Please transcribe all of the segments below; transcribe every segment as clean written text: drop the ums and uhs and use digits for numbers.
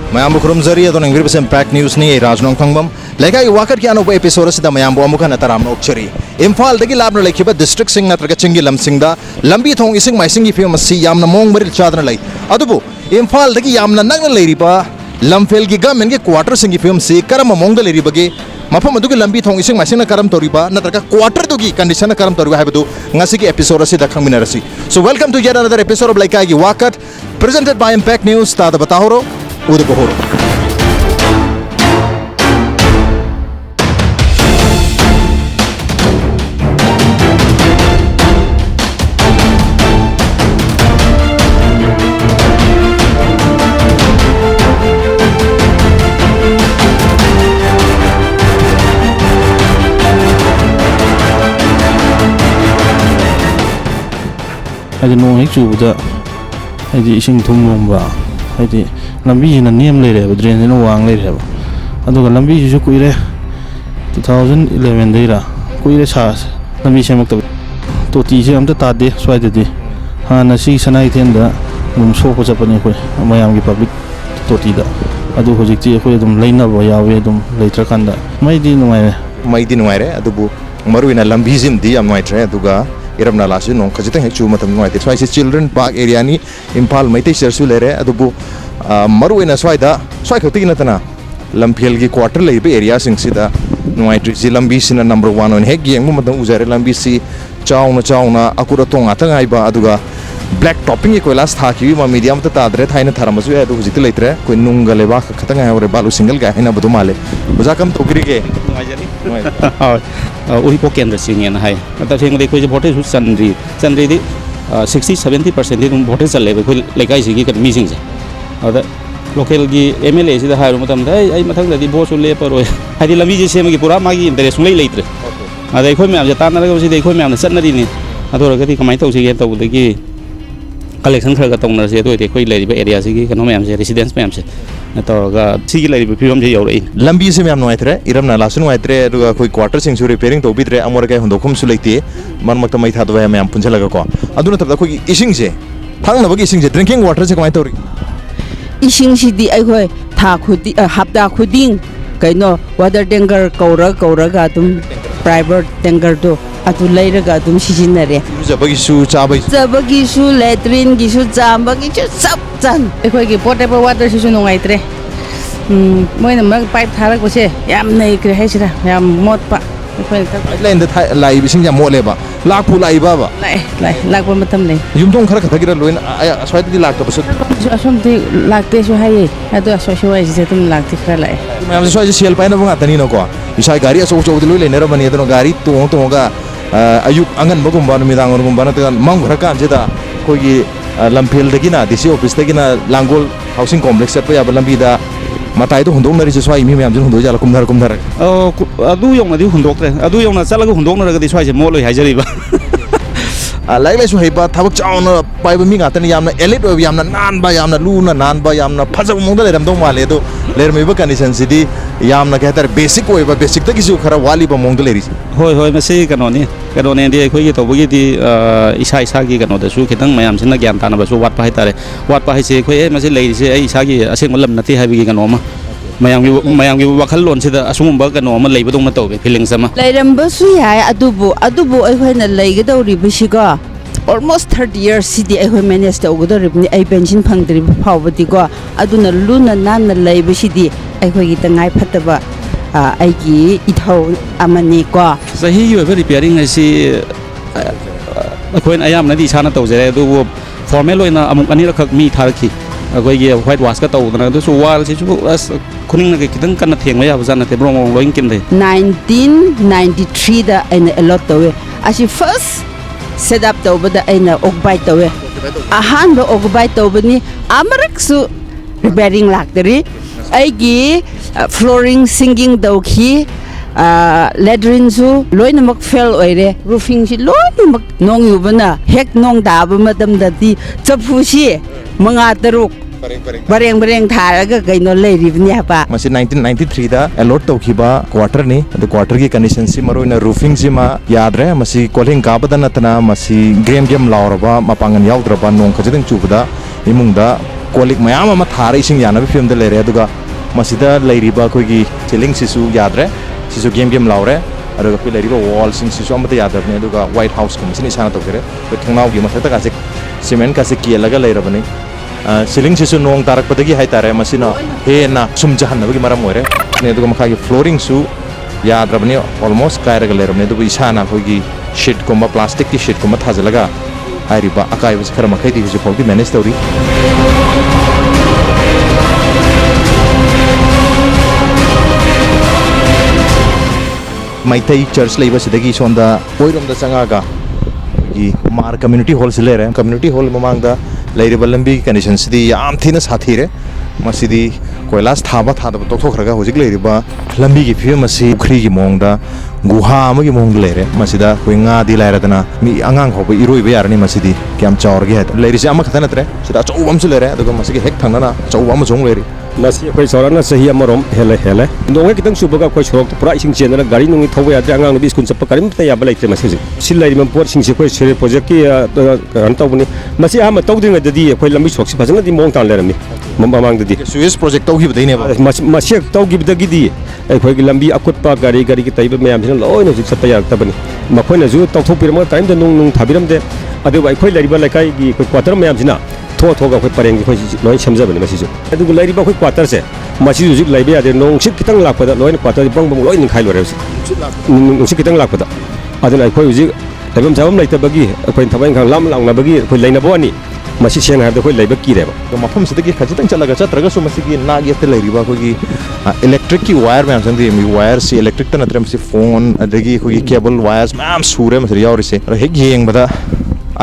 Mayam Bukurum Zari, the Ingrid Impact News, Raj Nongthombam. Leikai Wakat Kiano episode of the Mayam Bomukan at Taram Okcheri. Imphal, the Gilabno Lakiba district sing at Rakachingi Lamsingda, Lambi Thong ising my singy film see Yamna Mong Meril Chadranai. Adubu, Imphal, the Yamna Nagan Ladiba, Lamphel Gigam and get quarter singy film see Karama Monga Ladibagi, Mapamaduki Lambi Thong ising my sinna Karam Toriba, Nataka quarter to gi condition Karam Toriba Habdu, Nasiki episode of the Kaminarasi. So welcome to yet another episode of Leikai Wakat, presented by Impact News, Tada Batahoro. Udapohoro. I don't know actually that I did sing to Mumba. I did Lambi in a name later, but drain in a wang later. I took a Lambi is a queer 2011 data. Queer chas. Lambi Shamak to teach him the Tadi, Swati. Hana 6 and 8 in the so was up on a Miami public Totida. I do Hojiki, Hodum Lena Boyawedum later Kanda. My dinner, Adubu, Maruina Lambizim, Dia, my Duga. Iramna lasu nong kajitang hechu matam noi te swai children park area ni Impal maite sersu lere adubu maru ina swai da swai khoti na tana Lamphel gi quarter lei be area sing sida noi tri lambi sina number 1 on heg yeng matam uzare lambi si chauna akura tong atang ai ba aduga black topping e koilas tha ki ma medium ta tadre thaina tharamasu e adu hujit leitre koi nunga leba khatang ai ore balu single ga hina bodu male buja kam tokri ge Uripo Kendra singing high. At the thing they could vote with Sundry 60-70% voters are level like I see missing. Other local MLA is the higher Matam. I matter the boss will labor. I did a visit Semipura Magi in the Resumay later. They call me on the Tana, they call me on the Sunday. I thought I might also get over the collection Kragatoners, they quite lady areas, residence mams. See like Lambi Simam Noitre, Iramna Lasun White, quick quarter since repairing to Bitre Amorca Hondokum Sulate, Manmatamai Hadway Mam Punjalako. I do not have the quick Ishingse. Tanavaki Singse, drinking water is a quite Ishing City, I go, Takudi, Habda Kuding, Kaino, water dengar, Kora, Gatum, private dengar. Atu later gatum Shinare. Zabagishu, Chabai, Zabagishu, Latrin, Gishu, Zambagishu, Saptan. If I get potable water, she no white. When the milk pipe Tarak was here, Yam Naked Hesra, Yam Motpa. Land the live is in Yamoleba, Lapu Laibaba, like one matamle. You don't crack a regular win. I tried to lack of something like this. I do a social way, setting like the fella. I'm just trying to see a pine of Matanino. You say Gary, so to the Neramani, Gari, Tonga. Ayuk angan bagum banu midang orang banu tekan mang berkan jeda koi Lamphel degina disi office degina Langgol housing complex apa ya Lambi da mata itu hundong dari sesuai ini memang hundong jalan kumdar. Oh, adu yang nadi hundok deh, adu yang nasi lagu hundong nara kadi sesuai molo hajari ba. Lain so hebat, tabuk cawan pai bumi ngatan yamna elit yamna nan ba yamna luna nan ba yamna fasa mungda leram dong male itu ler meba condition sidi yamna kaya basic way ba basic tak kisu khara wali ba mungda leri. Hoi masih kanoni dia koi gitu begitu isa ki kanode su kita mayam sih nak giant tanah basu wat pahit tare wat pahit sih koi masih leri sih isa ki asing malam nanti hari begini kanoma. Mayang wakal lon sih dah asumum baga kanoma lei betul mata oke feeling sama. Leram basu ya adubu I koi na lei kita uri bisiga. Almost 30 years city I managed to go to a pension pangdri poverty go. Aduna luna nana labor city I go get an iPad. I give it how Amani go. So here you are repairing. I see when I am Nadi Sana to the do formula in a Manila meat turkey. I go white was cut out and so while as couldn't get them kind of thing. I was on the Bromo Lincoln Day 1993 and a lot of it. As you first set up over the aina ogbay tawe ahan do ogbay tawe ni amaraksu repairing lactary aigi flooring singing dawki ledrin su loina mak fail oire roofing si loina mak nong yubana hek nong daba madam dati chapu si mga taruk bareng tharaga kaino leiribni hapa masi 1993 da allot tawkiba quarter ni the quarter ki condition si maroina roofing si ma yadre masi calling ka badana tana masi game lauraba mapangan yaudraba nong khajeng chubda imungda kolik mayam ama thara ising yana film da lere aduga masida leiriba koigi ceiling sisu yadre sisu game laure aduga pi leiriba wall sing sisu amata yadabne aduga white house kum sini sana tokere ko thongnaw gi masata ka se cement ka se kielaga leirabani ceiling sisu nong tarak padagi hai tare masina he na sumjahan nabagi maram moire ne aduga makha gi flooring su yadrabani almost kairaga leirabne aduga isana koigi sheet komba plastic ki sheet komba thajalaga hairiba akai bus khara makai di ju pawdi manage tawri Maitai church leiba sidagi sonda oirom da sangaga gi mar community hall se lere community hall mamang da leiriba lambi condition sidi yam thina sathire masidi koilas thaba thada tokthokraga hojik leiriba lambi gi phim asi khri gi mongda guha ma gi mong lere masida koinga di lairadana mi angang hoba iroi be yarani masidi kyam chawr gi het leiri se ama khathana tre sida chawam se lere aduga masigi hek thangana chawam jong leri masi koi sorana sahi amarom hele hele nonga kitang subaga koi sorok pura ising chenana gari nongi thoba ya angang no biskun chappa karim ta ya balai tre masi silai mam por sing se koi sere project ki kan tawbuni masi ama tawdinga dadi koi lambi soksi phajana di mong tan lerami mamang dadi Suez project tawgi bdaine ba masi tawgi bdagi di koi gi lambi akutpa gari gari ki taiba mayam sina loina jik chappa ya tabani makhoi na ju tawthopirma time da nong thabiram de adu bai koi lariba laikai gi koi quarter mayam sina thoga koi pareng koi loi samjabani masi adu lariba koi quarter se masi ju laibe ya de nong sik kitang lakpada loina quarter bang bang loi ning khai lore nong sik kitang lakpada aduna koi ju laibam jabam laitabagi koi thabai khang lam langna bagi koi laina boni masi seng ha de koi laiba ki reba mafam sidagi khajitang chalaga chatraga su masigi nagi ate leiriba kogi electric ki wire me amsang di mi wire si electric ta natre masi phone adagi kogi cable wires mam sure masri yauri se hek yeng bada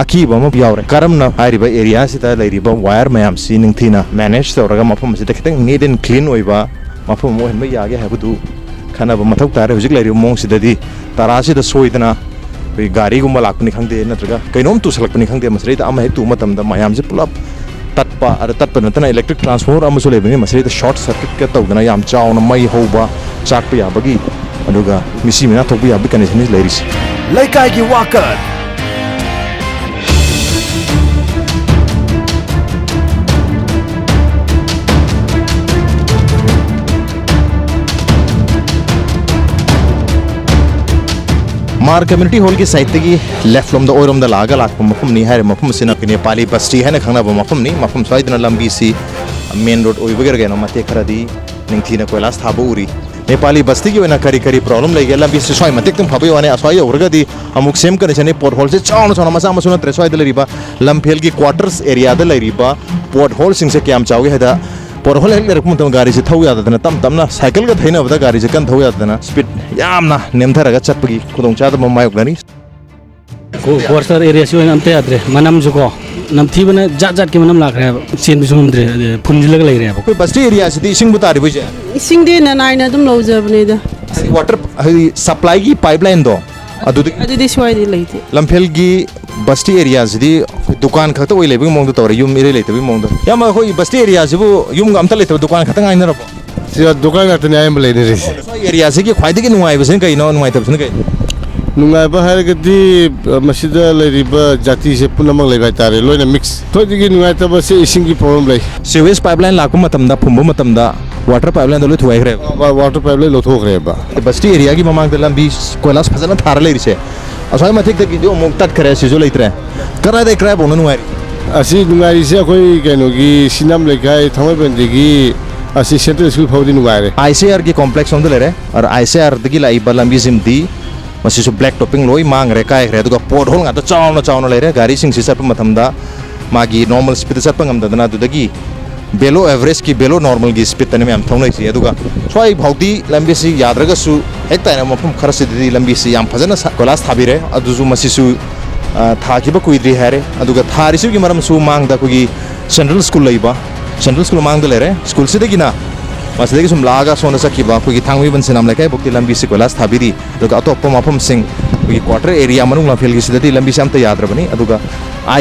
aki bama yaure karam na hairiba area sita leiriba wire me am si ningthina manage tawraga mafam sita khitang neat and clean oiba mafam mo henba yage habudu khana ba mathok tare hujik leiriba mong sidadi tarasi da soidana gari gumba lakpani khangde natraga kainom tu salakpani khangde masri da ama hek tu matam da mayam je pulap tatpa ar tatpa natana electric transformer ama sole bani masri da short circuit ka tawdana yam chawna mai hoba chakpa ya bagi aduga misi mina thokbi ya bi connection is leiris Leikai gi Wakat Mar community hall ki side tegi left from the oirom da laga lak mafum ni haire mafum sina ki Nepali basti hai na khangna ba mafum ni mafum saidna lambi si main road oi bagar ga no mate kharadi ningthina koilas thabo uri Nepali basti ki wena kari kari problem lai ga lambi si soi matek tum phabai wane asoi urga di amuk sem kane chane port hole se chauna chauna masa masuna tre soi da leriba Lamphel ki quarters area da leriba port hole sing se kyam chawge hada port hole hek lerkum tum gari se thau ya da na tam tam na cycle ga thaina bada gari se kan thau ya da na speed yamna nemtharaga chapgi khudong cha da mamai oglani quarter area se amte adre manam juko nam thibana jat jat ke manam lakre chen bi sumdre phunjilag lai re koi basti area se ising butari buje ising de na nai na dum lojabne da water supply ki pipeline do adu de swai de leite Lamphel gi basti area se dukan khata oi lebing mong do tawre yum ire leite bi mong do yama koi basti area se bu yum gam ta leite dukan khata ngai na ro sia dukan ngata ne ayam leine re area se ki khwaide ki nuai besen kai no nuai tab sen kai nungai ba har gadi masida leiriba jati se punamang legai tare loina mix thodi gi nungai ta ba se ising gi problem lai sewage pipeline lakum matam da phumbu matam da water pipeline do lo thuai gre water pipeline lo thok re ba basti area gi mamang da lambi koilas phajana thar leiri se asai mathik da gi jo mok tat khare se jo leitre kara de kra bon nuai asi nungai se koi kaino gi sinam legai thamai bandi gi asi central school phawdi nungai re ICR ki complex on lere or ICR dagi lai balambi sim di masi su black topping loi mang re kai re duga port hole ngata chawna lere gari sing sisa pamatham da magi normal speed sa pangam da na du dagi below average ki below normal gi speed tane am thonai si aduga swai bhaudi lambi si yadraga su ekta na mafum kharasi di lambi si yam phajana kolas thabire aduju masi su thakiba kuidri hare aduga thari su gi maram su mang da kugi central school laiba central school mang da lere school se dagi na masdagi sum laga sona sakiba kugi thangwi ban senam laikai bukti lambi si kolas thabiri aduga atoppa mafum sing kugi quarter area manung Lamphel gi sidati lambi sam ta yadra bani aduga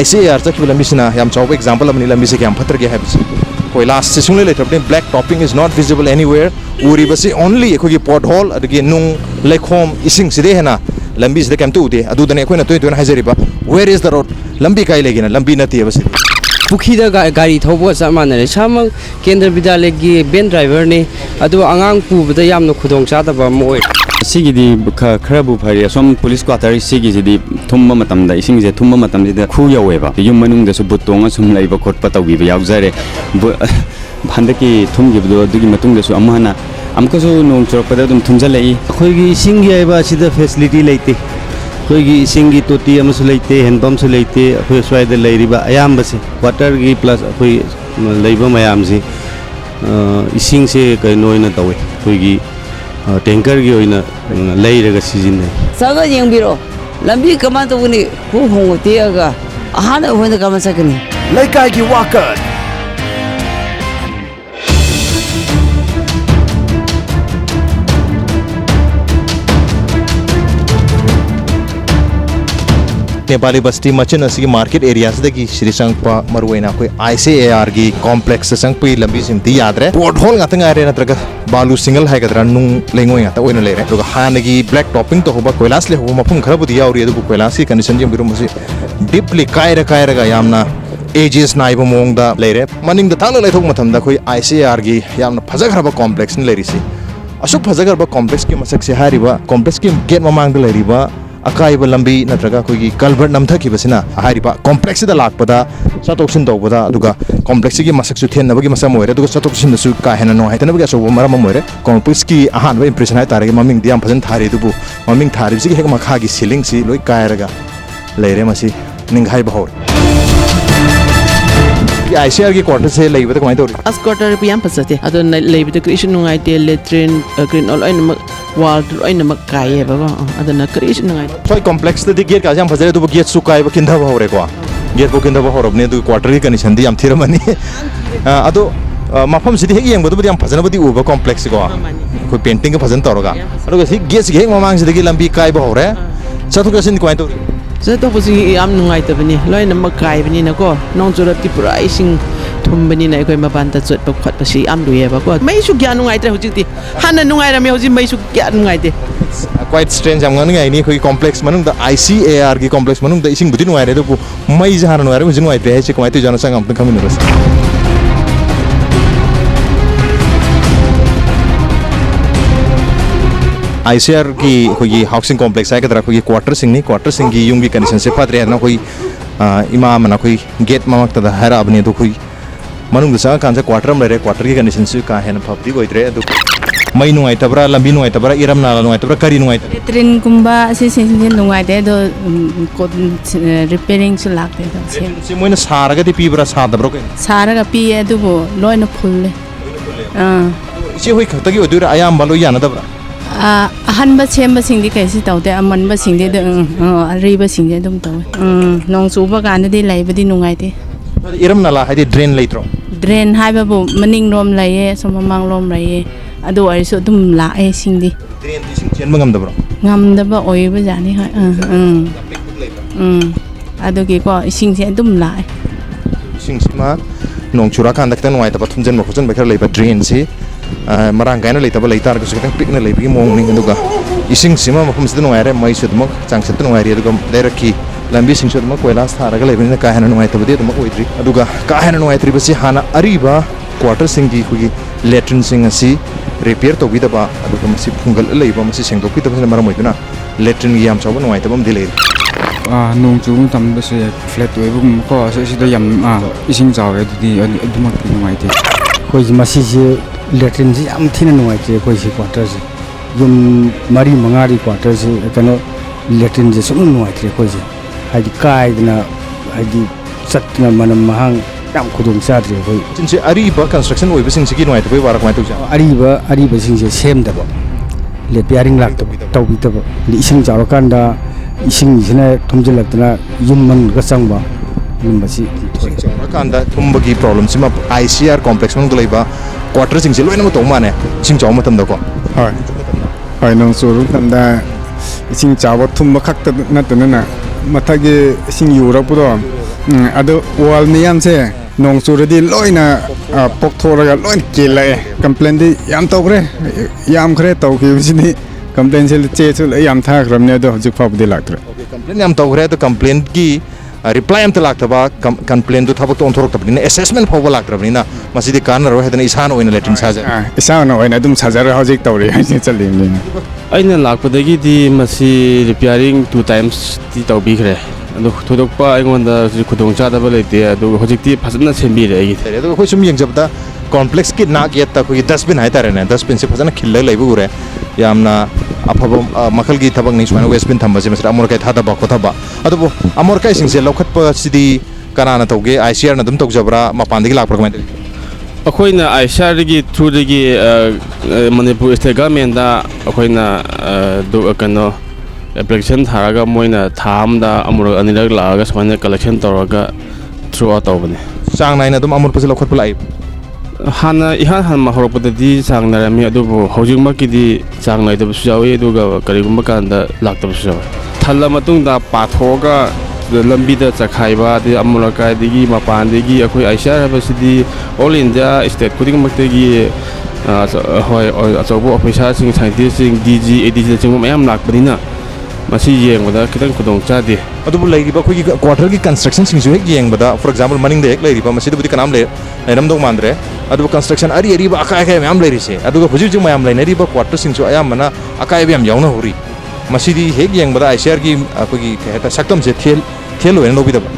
ICR chakiba lambi sina yam chawba example amani lambi se kyam phatra ge habis koilas se sungle letrapne black topping is not visible anywhere uri basi only kugi port hole adugi nung lekhom ising side hena lambi side kam tu ude adu dane koina toy haizariba where is the road lambi kai legina lambi nati basi पुखीदा गाड़ी थौबो चा मानरे सामंग केंद्र विद्यालय की Ben driver ने अदु आंगांग पुबदा यामनो खुदोंग चादबा मोय सिगिदी खरबु फरे सोम police quarter सिगिदी Thumba मतमदा इसिंगजे Thumba मतमदिदा खु यावेबा युम मनुंगदसु बुतोंगा सुम लैबा खोटपा तौबिबा यावजरे हंदकी थुमगिबदो दुगी मतुंगदसु अमहना अमकसु नोंग चरपदा दुम थुमजलई अखोइगी इसिंगी आइबा सिदा फैसिलिटी लेते अखोइगी इसिंगी तोटी अमसु लेते हैंडपम्पसु लेते अखोइ स्वाइदा लैरिबा अयामबसे क्वार्टर गी प्लस अखोइ लैबा मयामसे इसिंग से कइनो ओइना तवे अखोइगी टैंकर की ओइना लैरगा सिजिनै सगा येंबिरो लंबी कमा तोगनी हु होंगतियागा अहाना होइना कमा सकनी Leikai की Wakat नेपाली बस्ती मचन असगी मार्केट एरिया से श्री संगपा मरुवेना कोई ICAR की कॉम्प्लेक्स संगपी लंबी सिमती याद रहे पोर्ट होल ngata ngare natraga balu single hai gadra nung lengoi ngata oina lere to hanagi black topping to hoba koilas le hoba mapum khara budi yauri edu koilas ki condition jim birum si deeply kaira ga yamna ages naiba mong da lere maning da thang lai thok matham da koi ICAR की yamna phajagraba complex ni leri si asuk phajagraba complex ki masak se hariba complex ki gate mamang da leriba अकाइब लंबी नत्रगा कोई culvert नमथकी बसिना हारिबा complex दा लाकपदा सतोक्सिन तौबदा दुगा complex की मसक सु थेनबगी मसम मोरे दुगा सतोक्सिन सु का हेना नो हाइतनबगी असो मरम मोरे कॉम्प्लेक्स की अहान इंप्रेशन हाय तारे ममिंग दियाम फजन थारे दुबु ममिंग थारे सिगी हेक मखा की सीलिंग सी लोई कायरगा लेरे मसी निंगाई बहोर ICAR की क्वार्टर से लेबे त कमाई तोरी अस क्वार्टर पे याम फसते अदो लेबे त क्रिएशन नुंगाइते लेट्रिन ग्रीन ऑल ओइन वाल ओइन मक काये बाबा अदना क्रिएशन नुंगाइ सोई कॉम्प्लेक्स द गेट का जाम फजरे दुबु गेट सुकाय ब किंदा बहोरे को गेट बो किंदा बहोरबने दु क्वार्टर की कंडीशन दी याम थिरमनी अदो मफम सिदी हेग येंग बदु याम फजन बदि उबा कॉम्प्लेक्स को कोई पेंटिंग के फजन तोरगा अदो सी गेट हेग ममांग सिदी लंबी काय बहोरे सतु कसिन कोई तोरी तो बस याम नुंगाइतबनी लोइन मक कायबनी नको नोंग चुरती पुरा इसिंग थुमबनी ना कोई मपान त चोट पखत पसी आम लुयेबा को मैसु ग्या नुंगाइत्रे हुजिति हाना नुंगाइरामे हुजि मैसु ग्या नुंगाइते क्वाइट स्ट्रेंज हम गन गाइनी कोई कॉम्प्लेक्स मनुंग द ICAR की कॉम्प्लेक्स मनुंग द इसिंग बुदि नुंगाइरे दबु मै जहान नुंगाइरे हुजि नुंगाइत्रे है से कमाइते जन संग हम कमिनरस ICAR की कोई हाउसिंग कॉम्प्लेक्स है कदरा कोई क्वार्टर सिंग की यूं की कंडीशन से फादरे ना कोई इमाम ना कोई गेट मामक तदा हरा अपने तो कोई मनुंग दसा कांसे क्वार्टर में रहे क्वार्टर की कंडीशन से का है ना फब्दी कोई तरे तो मई नुआई तबरा लंबी नुआई तबरा इरम नाला नुआई तबरा करी नुआई ट्रेन कुंबा से नुआई दे दो रिपेयरिंग से लागते दो से मोइना सारगा दि पीबरा सादबरो के सारगा पीए दुबो लोइना फुल्ले इसे होई खतगी ओदुरा आयाम बालो याना दबरा अहनब सेमबसिंगदि कैसे तौते अमनबसिंगदि अरिबसिंगदि दुम तौवे नोंग चुबा कानदि लैबदि नुंगाइते इरम नाला हाइदि ड्रेन लेत्रो ड्रेन हाइबबो मनिंग रोम लैये सममंग रोम लैये अदो अरिसो दुम लाए सिंगदि ड्रेन दिसिंग चेनबा ngam ngамदबा ओइबा जानि ह अदोगी को इसिंग से दुम लाए इसिंग सिमा नोंग चुरा कान दक्ता नुआइ तबा थुनजन मखुजन बखर लेबा ड्रेन से marang kaina leitaba leitar ko sekang pikna leibi mong ning duga ising sima mafum sidu ngaire mai sudmok changset ngaire duga deraki lambi sing sudmok koilas tharaga leibi na kahana ngai tabadi dum oidri aduga kahana ngai tri basi hana ariba quarter singi kugi latrine sing asi repair to bidaba aduga masi fungal leiba masi sengdok pi tabana maram oiduna latrine yam chaw ngai tabam dilei nong chu tam base flat we bum ko se sida yam ising chaw e di adumak ngai te koi masi je latrine से याम thin नुआइते कोई से quarter से yum मरी Mangari quarter से कनो latrine से सुन नुआइते कोई से हाइदि काइदना हाइदि सतना मनम महंग याम खुदुम साद्रे कोई जिनसे अरीबा कंस्ट्रक्शन ओइबा सिंग सिगी नुआइते कोई वारक माइतु जा अरीबा सिंग से सेम दबो ले प्यारिंग लाग तौबि तबो इसिंग जावकांदा इसिंग सिने थुमजलक्तना युम मन गसंगबा युमबसी जावकांदा थुमबगी प्रॉब्लम सिमा ICAR कॉम्प्लेक्स मन गलैबा क्वार्टर सिंग से लोइन म तो माने सिंग चाव मतम दको हाय हाय नों सोरु तंदा सिंग चाव थुम खक्त नतना मथागे सिंग युरपुदो अदो वाल मियाम से नों सोरदि लोइना पोकथोरगा लोइन केलाए कंप्लेन दि याम तौग्रे याम खरे तौखिबसिनि कंप्लेन से चेचु याम थाग्रमने दो हजु फाबदि लाग्रे कंप्लेन याम तौग्रे तो कंप्लेन की reply am talak complain to thabak on thorok tabni assessment phawba laktrabni na masidi kanar ro hedana isan oina letting saja isan oina dum sajara hojik tawri haisi chalim aina lakpadagi di masi repairing 2 times ti tawbikhre adu thodokpa aingonda khudong chadaba leite adu hojikti phasana sembire agi adu khoi sum yengjabda complex ki na get ta khoi dustbin hai tare na dustbin se phasana khilla leibu ure yamna afaba makhal gi thabak ni sumana west bin thamba se masra amor kai thada ba ko thaba adu amor kai sing se lokhat pa sidi kanana tawge ICR na dum tawjabra mapandagi lakpra kamai अखोइना आईसीआरगी थ्रुदगी Manipur state government दा अखोइना कनो application थारागा Moina थामदा अमुर अनिरग लागा समान collection तौरगा through out तौबने चांग नाइना दुम अमुर पसे लखत पलाई हाना इहान हान महरपददी चांग नारमी अदुबो हौजिकमकिदी चांग नाइदबसु जावे अदुगा करिगुम्बा कांदा लाक्तबसु जावे थल्ला मतुंगदा पाथोगा लंबीदा चखाइबा दि अमुलकाइदगी मपानदगी अखोइ आईसीआर हबसिदी ऑल इंडिया स्टेट खुदिंग मक्तेगी होय अचौबो ऑफिसर सिंग साइंटिस्ट सिंग डीजी एडीजी सिंग मयाम लाकबदिना मसी येंगबदा खितंग खुदोंग चादे अदुबु लैरिबा खोगी क्वार्टर की कंस्ट्रक्शन सिंग हेक येंगबदा फॉर एग्जांपल मनिंग दे हेक लैरिबा मसीदबुदी कनाम ले लैरम दो मांद्रे अदुबु कंस्ट्रक्शन अरि अरिबा अकाय अकाय मयाम लैरिसे अदुगा हुजु जु मयाम लैनरिबा क्वार्टर सिंग अयामना अकाय बियाम यावना होरी मसीदी हेक येंगबदा आईसीआर की अखोगी कहता सक्तम से थेल होय नोबिदबा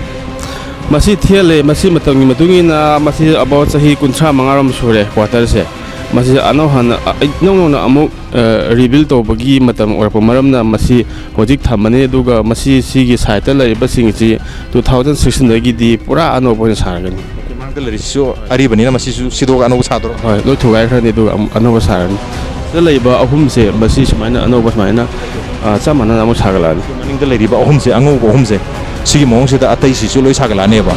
मसी थेले मसी मतंगी मतुंगिना मसी अबाउट सही कुंथ्रा मंगारम सुरे क्वार्टर से मसी अनो हन नोंगना अमुक रिबिल तौबगी मतम ओरप मरमना मसी होजिक थमने दुगा मसी सिगी साइट लैबा सिंगची 2016 दगी दी पूरा अनो पोइन सारगनी मांगल रिसो अरि बनिना मसी सिदो अनो सादरो होय लो थुगाय खरनी दुगा अनो सारगनी द लैबा अहुम से मसी समाइना अनो समाइना चामाना अमु सागलानी मनिंग द लैरिबा अहुम से अंगो अहुम से सिगी मोंग से द अतै सिसु लोइ सागलानेबा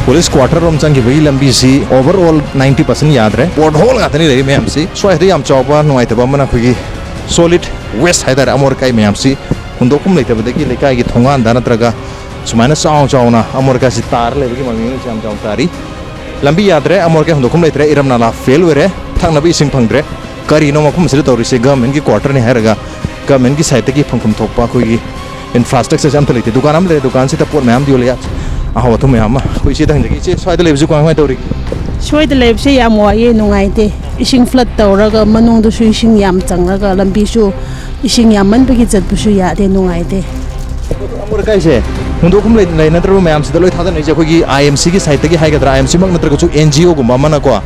पुलिस क्वार्टर रोम चंगी बई लंबी सी ओवरऑल 90% याद रहे पोर्ट होल गातनी रही मैम सी स्वाइदे याम चौबा नुआइतबा मना खुगी सॉलिड वेस्ट हाइदर अमोर काई मैम सी हुंदोकुम लेतबदगी लेकाई की थोंगान दा नत्रगा सुमाइना चाव चावना अमोर का सी तार लेबगी ममिंग चाम चाव तारी लंबी याद रहे अमोर के हुंदोकुम लेतरे इरम नाला फेल वेरे थांगनबी सिंग फंगद्रे करी नो मकुम से तौरिसे गवर्नमेंट की क्वार्टर ने हैरगा गवर्नमेंट की साइट की फंगखम थोपा खुगी इंफ्रास्ट्रक्चर जाम तलेते दुकान ले दुकान से तपोर मैम दियो ले आहो तुम मैम कोई से दंगगी से स्वाइद लेबजु कोंग तौरी स्वाइद लेबसे याम वाये नुंगाइते इसिंग फ्लड तौरगा मनोंदसु इसिंग याम चंगरगा लंबीसु इसिंग यामनबगी चतपुसु यादे नुंगाइते अमर काइसे हुंदोकुम ले नत्रबो मैम से लोइ थादा नै जे खोगी आईएमसी की साइट की हाइगद्रा आईएमसी मक नत्रगसु एनजीओ गुम्बा मना को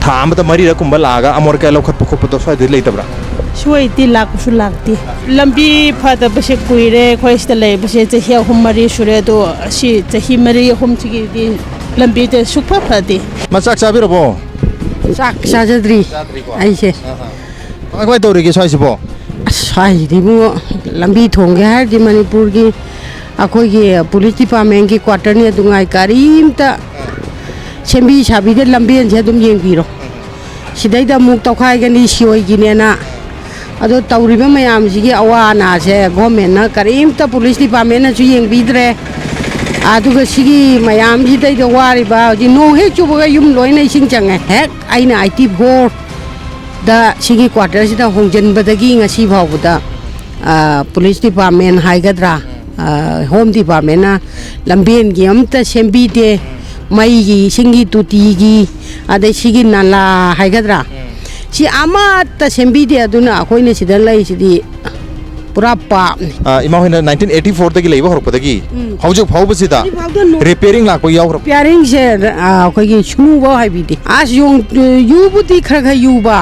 थाम त मरी रकुम लागा अमर का लखत पखप तो स्वाइद लेतबरा स्वाइति लाकसु लाकती लंबी फादा बसे कुइरे खोइस्ट ले बसे चहि हम मरी सुरे दो सि चहि मरी हम चिगी दी लंबी ते सुफा फादी मचाक साबिरबो साक साजद्री आइसे अगवाय तौरी के स्वाइसिबो स्वाइदि मु लंबी थोंगे हर दि मणिपुर की अखोगी पुलिस डिपार्टमेंट की क्वार्टर ने दुंगाई कारीमता सेंबी साबी दे लंबी से दुम येंगिरो सिदैदा मुक तौखाइगनी सिओइगिनेना अदो तौरिबा मयाम सिगी अवाना से गवर्नमेंट ना करीमता पुलिस डिपार्टमेंट ना सु येंबिद्रे आदुगा सिगी मयाम सिदै द वारिबा जि नो हे चुबगा युम लोइना इसिंग चंगे हेक आइना आईटी बोर्ड दा सिगी क्वार्टर सिदा होंजनबदगी ngasi फावबदा पुलिस डिपार्टमेंट हाइगद्रा होम डिपार्टमेंट ना लंबेन गी अमता सेंबीदे मईगी सिंगी तुतीगी अदे सिगी नाला हाइगद्रा सी आमा त सेंबीदे अदुना अखोइने सिदा लैसिदी पूरा पाप इमा होइना 1984 तगी लेबो हरपदगी हौजो फावबसिदा रिपेयरिंग लाको याव रिपेयरिंग से अखोइगी सुबो हाइबिदि आज युबुदी खरखा युबा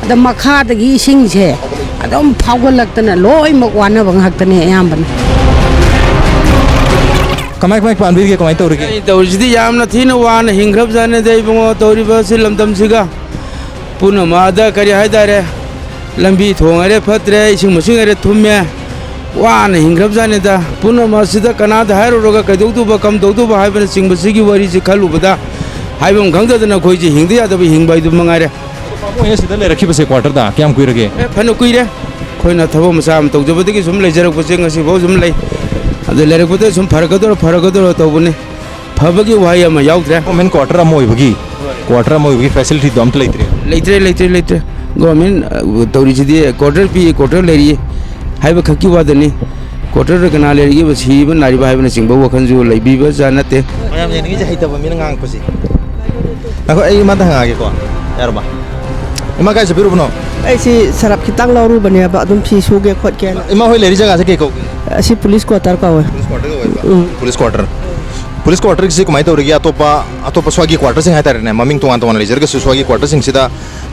अद मखादगी सिंग से अदम फावगलक्तना लोय मकवाना बंगहक्तने अयामबन कमाई कमाई पानबीर के कमाई तौरी के तौरिसिदी यामना थीना वान हिंग्रब जाने दे बंगो तौरिबा से लमदम सिगा पुनमादा करी हायदारे लंबी थोंगरे फत्रे इसिंग मसिंगरे थुम्मे वान हिंग्रब जाने दा पुनमा सिदा कनादा हायरोगा कदौतुबा कम दौतुबा हायबन सिंग सिगी वरी से खलुबदा हायबम खंगदना खोइजि हिंगदि यादबि हिंगबाइदु मंगारे मोहे सिदा ले रखी बसे क्वार्टर दा क्याम कुइरगे फनो कुइरे खोइना थबो मसाम तौजबदगी सुम लेजरक बसे ngasi बो सुम लै अदे लेरकबदे सुम फरगदो तौबने फबगी वाय अमा याउद्रे गवर्नमेंट क्वार्टर अम होइबगी क्वार्टर अम होइबगी फैसिलिटी दम लेत्रे गवर्नमेंट तौरिसिदी क्वार्टर पी क्वार्टर लेरी हाइब खकी वादनी क्वार्टर कना लेगी बस ही बन नारी भाई बन सिंह बहु खंजू लेबी बस जानते मैम ये नहीं चाहिए तब मिल ngang पसी aku ai ma ta ngai ko yar ba ima kai se biru bno ai si sarap kitang lauru bane ba adum fi suge khot ke ima hoi leri jaga se ke ko si police quarter ka wa police quarter ki se kumai to ri atopa swagi quarter sing hai tar ne maming to an to an lejer ke swagi quarter sing sida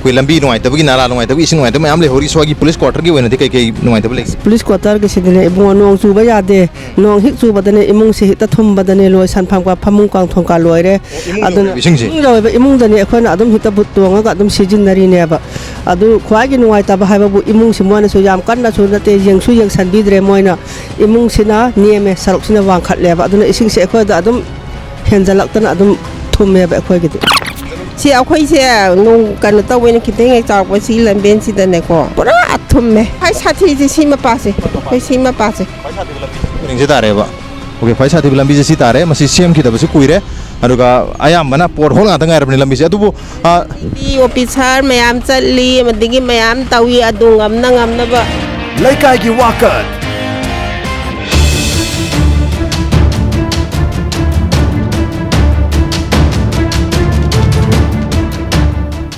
koi lambi no ai tabgi nala no ai tabgi sing no ai tab am le hori swagi police quarter ki wena de kai no ai tab le police quarter ke se de ibung nong chu ba ya de nong hik chu ba de imung se ta thum ba de loi san pham ka phamung kang thong ka loi re adun imung de ne khon adum hita but to nga adum sijin nari ne ba adu khwa gi no ai ta ba hai ba bu imung si mo na so yam kan na so na te jeng su jeng san bi dre moina imung sina nieme sarok sina wang khat le ba adun ising se khoi da adum henjalak tan adum thum me ba khoi gi si akhoi se nong kan ta wen ki te ngai chak ba si lam ben si da ne ko pura athum me hai sathi ji si ma pa se hai si ma pa se ring je tare ba okay phai sathi lambi je si tare masi sem ki da ba se kuire aduga ayam mana por hol ngata ngai rabni lambi se adubu di officer mayam chatli madigi mayam tawi adungam na ba Leikai gi Wakat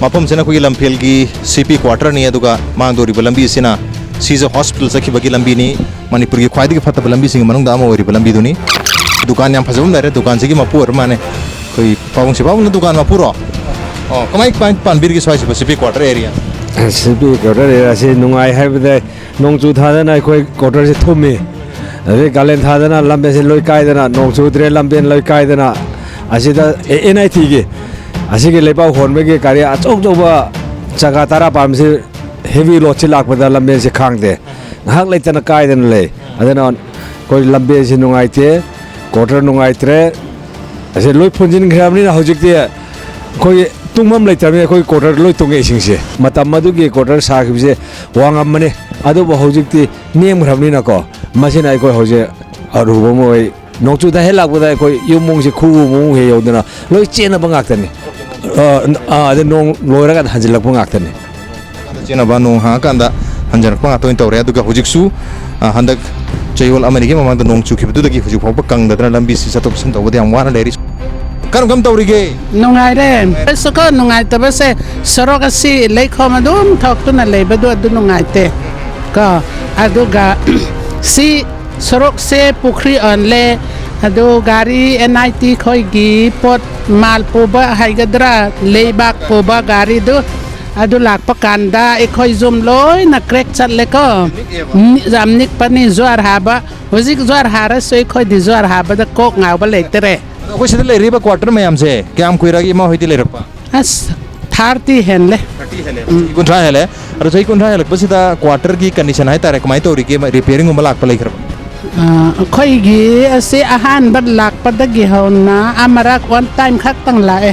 mapam sena koi Lamphel gi CP quarter ni aduga mangdori lambi sina Caesar hospital sakhi bagi lambi ni Manipur gi khwaidi gi fataba lambi sing manung da ma ori lambi duni dukan yam phajum dare dukan sigi mapur mane koi pawung se pawung dukan mapuro kamai pan bir gi swai CP quarter area CP quarter area se nungai haibde nongchu thadana koi quarter se thumi ade galen thadana lambe se loi kai dana nongchu dre lamben loi kai dana asida NIT gi asige lepa hon me ge kari achok joba jaga tara pam se heavy load se lak pada lambe se khang de hak le tan kai den le adena koi lambe se nungai te quarter nungai tre ase loi phunjin gram ni hojik te koi tungmam le tam koi quarter loi tunge sing se matam madu ge quarter sa gi se wangam mane adu ba hojik te nem gram ni na ko masin ai koi hoje aru bo moi nokchu da helak pada koi yumung se khu mung he yodana loi chena bangak tani ade nong loira kan hanjilak pung aktane chena ba nong ha kan da hanjar pang atoin tawre aduga hujik su handak chayol ameriki mamang da nong chu ki bidu da gi hujik phok kang da lambi si satop san tawde am wana leri kan kam tawri ge nungai re soko nungai ta base sorok si leikho madum thok tu na lei badu adu nungai te ka aduga si sorok se pukhri on le adu gari NIT khoi gi pot mal poba haigadra leibak poba gari du adu lak pakanda e khoi zum loi na crack chat le ko jamnik pani zwar haba hojik zwar hara soi khoi di zwar haba da kok ngau ba le tere ko sidle le riba quarter me am se kyam kuira gi ma hoiti le rakpa as 30 henle 30 hele kuntra hele ar jai kuntra hele pasida quarter gi condition hai tare kamai to ri ke repairing um lak palai kar khoi gi ase ahan bad lak padagi hona amara one time khak tang la e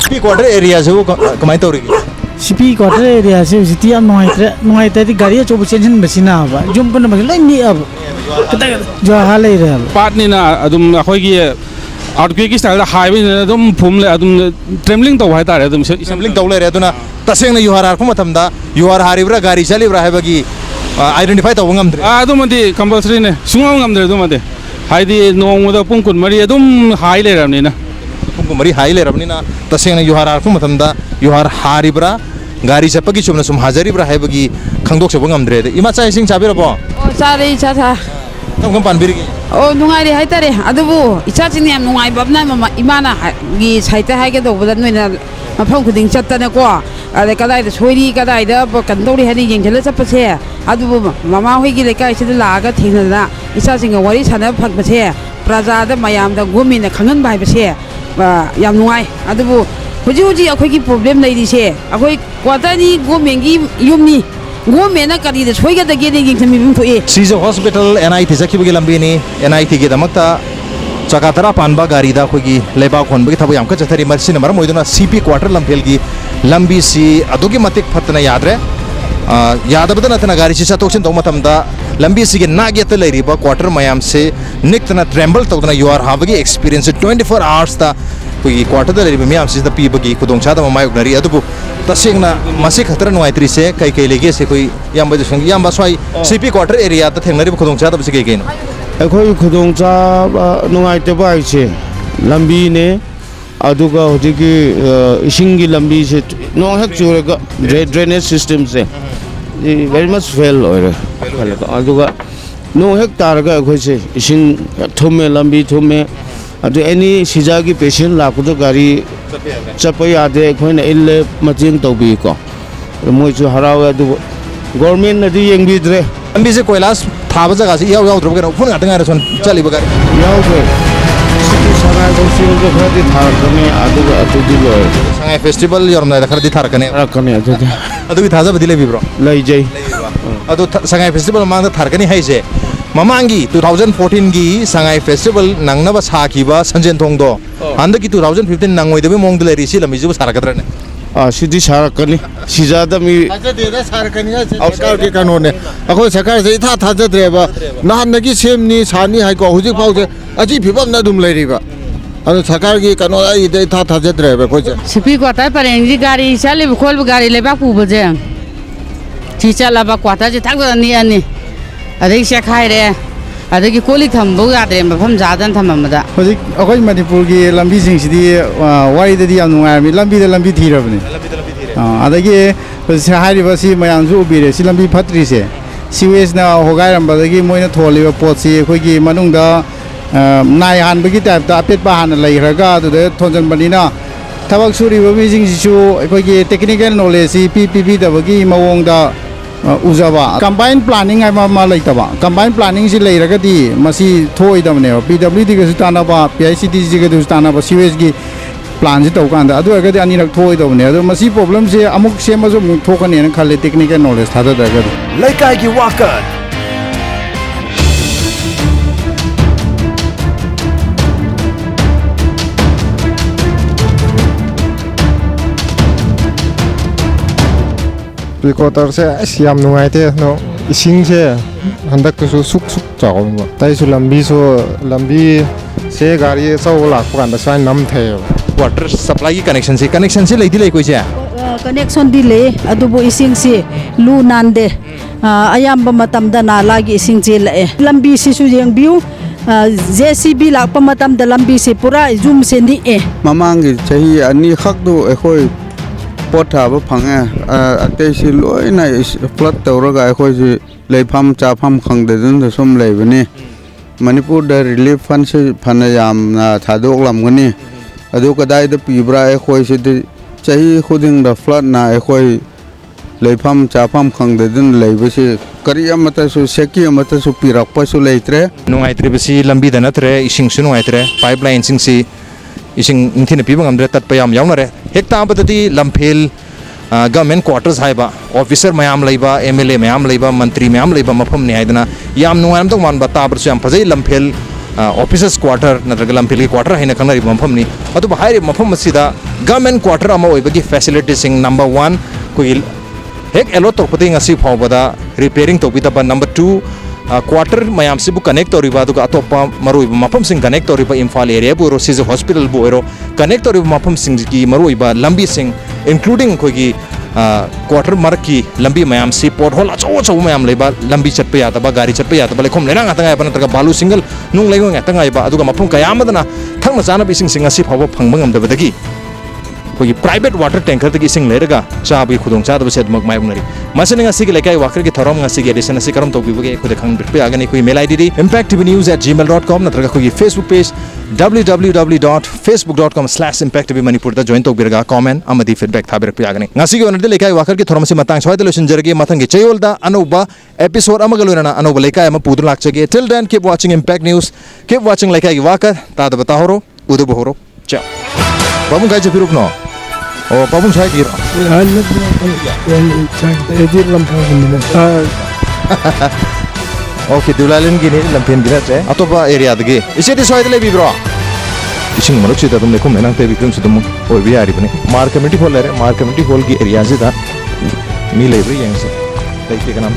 CP quarter area se kamai to ri CP quarter area se siti am noi te gari chobu chen basina ba jum pan ba lai ni ab kada jo halai re part ni na adum khoi gi outquake style da highway adum phum le adum trembling to hai tare adum trembling to le re aduna taseng na yuhar ko matam da yuhar haribra gari chalibra hai bagi identify to ngam dre adum di compulsory ne sungam ngam dre adum de haidi nong da pung kun mari adum high le ram ni na pung mari high le ram ni na taseng na yuhar ko matam da yuhar haribra gari chapagi chumna sum hajaribra hai bagi khangdok se ngam dre de ima chai sing chabira bo chari cha tha kam pan birgi nungai ri haitare adubu icha chini am nungai babna mama imana gi saita haige do bodan noina mafam khuding chattana ko ade kadai da soiri kadai da kan dori hani yengthela chapase adubu mama hoi gi lekai sida laga thingna icha singa wari sana phakbase praja da mayam da gomi na khangan bai base yam nungai adubu huji akhoi gi problem nei ri se akhoi kwatani gomengi yumni gomena kari da soiga da gede gi thami bim thoi Caesar hospital NIT sakhi bagi lambi ni NIT gi damakta chakatara panba gari da khoi gi leba khon bagi thabu yam ka chathari marsin mar moiduna CP quarter Lamphel gi lambi si adugi matik phatna yadre यादबदा नतना गाड़ी से चतोक्सिन तौ मतमदा लंबी सिगे नागेत लेरिबा quarter मयाम से निक्तना tremble तौदना you are हावगी experience 24 hours ता कोई क्वार्टर दा लेरिबा मयाम से पीबगी खुदोंग चादा मायोगनरी अदुबु तसेंगना मासे खतर नुआइत्री से कई लेगे से कोई याम बजसंग याम बसवाई सीपी क्वार्टर एरिया ता थेंगनरी खुदोंग चादा बसे केनो अखोई खुदोंग चा नुआइते बाइसे लंबी ने अदुगा होजिकी इशिंगी लंबी से नोंग हेक चुरगा ड्रेनेज सिस्टम से very much fail oire aduga no hek targa akhoi se ising thume lambi thume adu any sijagi patient lakudo gari chapai ade akhoi na ille majing tobi ko moi chu harawe adu government na di yengbi dre lambi se koilas thaba jaga se yaw yaw drob gena phun atanga ration chali ba gari yaw dre sangai festival jo khadi thar kane aduga atudi lo sangai festival yorna khadi thar kane adu bi thaza badile bi bro lai jai adu sangai festival mang da thar kani hai se mamangi 2014 gi sangai festival nangna ba sakhiba sanjen thong do handa ki 2015 nangoi de mong de leri si lami ju sarakadra ne sidi sarakani sijada mi deda sarakani सरकार के कानून ने अखो सरकार से इथा था जद्रेबा नहान नगी सेमनी सानी हाई को हुजिक फाउ से अजी फिबम न दुम लेरिबा अनु सरकार की कानून आई दे था जद्रेबा को सिपी क्वार्टर परेंजी गाड़ी चले खोल गाड़ी लेबा पुबजे चीचा लाबा क्वार्टर जे थाक नि अनि अदे से खाइ रे अदे की कोली थम्बो यादरे मफम जादन थममदा होजिक अखोई मणिपुर की लंबी सिंगसिदी वाइददी याम नुआमी लंबी थीरबने अदगी हारिबसी मयामजु उबिरे सि लंबी फत्रि से सीवेज ना होगारंबदगी मोइना थोलिबा पोतसी अखोइगी मनुंगदा नाय हानबगी टाइप दा अपेटबा हान लैखरगा अदुदे थोनजनबनिना थबक सुरिबा मिजिंगसिसु अखोइगी टेक्निकल नॉलेज सि पीपीबी दबगी मवोंगदा उजाबा कंबाइन प्लानिंग है मा लेतबा कंबाइन प्लानिंग से लेरगदी मसी थोइदमने पीडब्ल्यूडी गसु तानाबा पीआईसीटी जी गदु तानाबा सीवेज की प्लान से तौकांदा अदु अगदि अनिरक थोइदमने अदु मसी प्रॉब्लम से अमुक सेमजु मुक थोकने न खाले टेक्निकल नॉलेज थादा दगदु Leikai की वाकत Pikotar se siam nungai te no ising se handak su suk chawng ba tai su lambi se gari chaw lak pan da sai nam the water supply ki connection se leidi lei koi che connection di le adubo ising se lu nande ayamba matam da na lagi ising je la lambi si su jeng biu JCB lak pa matam da lambi se pura zoom se ni mamangi chahi ani khak du ekhoi पोथा fungi अतैसी लोना flood तौरगा अखोई लेफाम चाफाम खंगदन सम लेबनी मणिपुर द रिलीफ फंड से फन यामना थादोकलमगनी अदु कदाइद पीब्रा अखोई से चाही खुदिंग द फ्लड ना अखोई लेफाम चाफाम खंगदन लेबसी करी अमतसु सेकी अमतसु पिरकपसु लेत्रे नुंगाइत्रे बसी लंबी दनत्रे इसिंग सु नुंगाइत्रे पाइपलाइन सिंग सी इसिंग इंथिन पीबंग हमदरे तत्पयाम यावनरे हेक्ता बदती लम्फेल गवर्नमेंट क्वार्टर्स हाइबा ऑफिसर मयाम लेबा एमएलए मयाम लेबा मंत्री मयाम लेबा मफम ने हाइदना याम नुआम तो मान बता बरसु याम फजै लम्फेल ऑफिसर्स क्वार्टर नत्रग लम्फेल की क्वार्टर हाइना खंगरी मफम नि अदु हाइरे मफम मसिदा गवर्नमेंट क्वार्टर अमा ओइबगी फैसिलिटी सिंग नंबर 1 कोइ हेक एलो तोपति ngasi फावबदा रिपेयरिंग तोबिदा नंबर 2 क्वार्टर मयाम से कनेक्ट तौरीबा दुगा अतोपा मरुइबा मफम सिंग कनेक्ट तौरीबा इम्फाल एरिया बुरो सिज हॉस्पिटल बुरो कनेक्ट तौरीबा मफम सिंग की मरुइबा लंबी सिंग इंक्लूडिंग कोगी क्वार्टर मार्क की लंबी मयाम से पोर्ट होल अचो अचो मयाम लेबा लंबी चटपे यादबा गाड़ी चटपे यादबा लेखोम लेना ngata ngai natra balu single nung leigo ngata ngai ba aduga mafum kayamadana thangna chana bising singa si phawa phangba ngamdabadagi कोई प्राइवेट वाटर टैंकर तक इसिंग लेरगा चाबी खुदों चाद बसे दमक मायबुनरी Masne ngasi gi lekai waker gi thorom ngasi gi edition asi karam tokbibuge खुद खंग बिरपे agani कोई mail ID impacttvnews@gmail.com नत्रगा कोई Facebook page www.facebook.com/impactvmanipur दा join tokbirga comment amadi feedback thabirpe agani ngasi gi onade lekai waker gi thorom si matang soide losin jerge matang gi chayol da anoba episode amagaluna anoba lekai ama pudur lakchage till then keep watching impact news keep watching lekai gi waker ta da batahoro udu bohoro ciao babung kai jepiruk no Oh, babung saya kira. Oke, dulalin gini lampen gila ceh. Atau apa area lagi? Isi di soal lebih bro. Isi ngomong sih, tapi mereka menang tapi belum sudah mau. Oh, biar hari ini. Mark community hall ada. Mark community hall ki area sih dah. Ini lebih yang sih. ꯂꯩꯇꯦ ꯀꯅꯥꯝ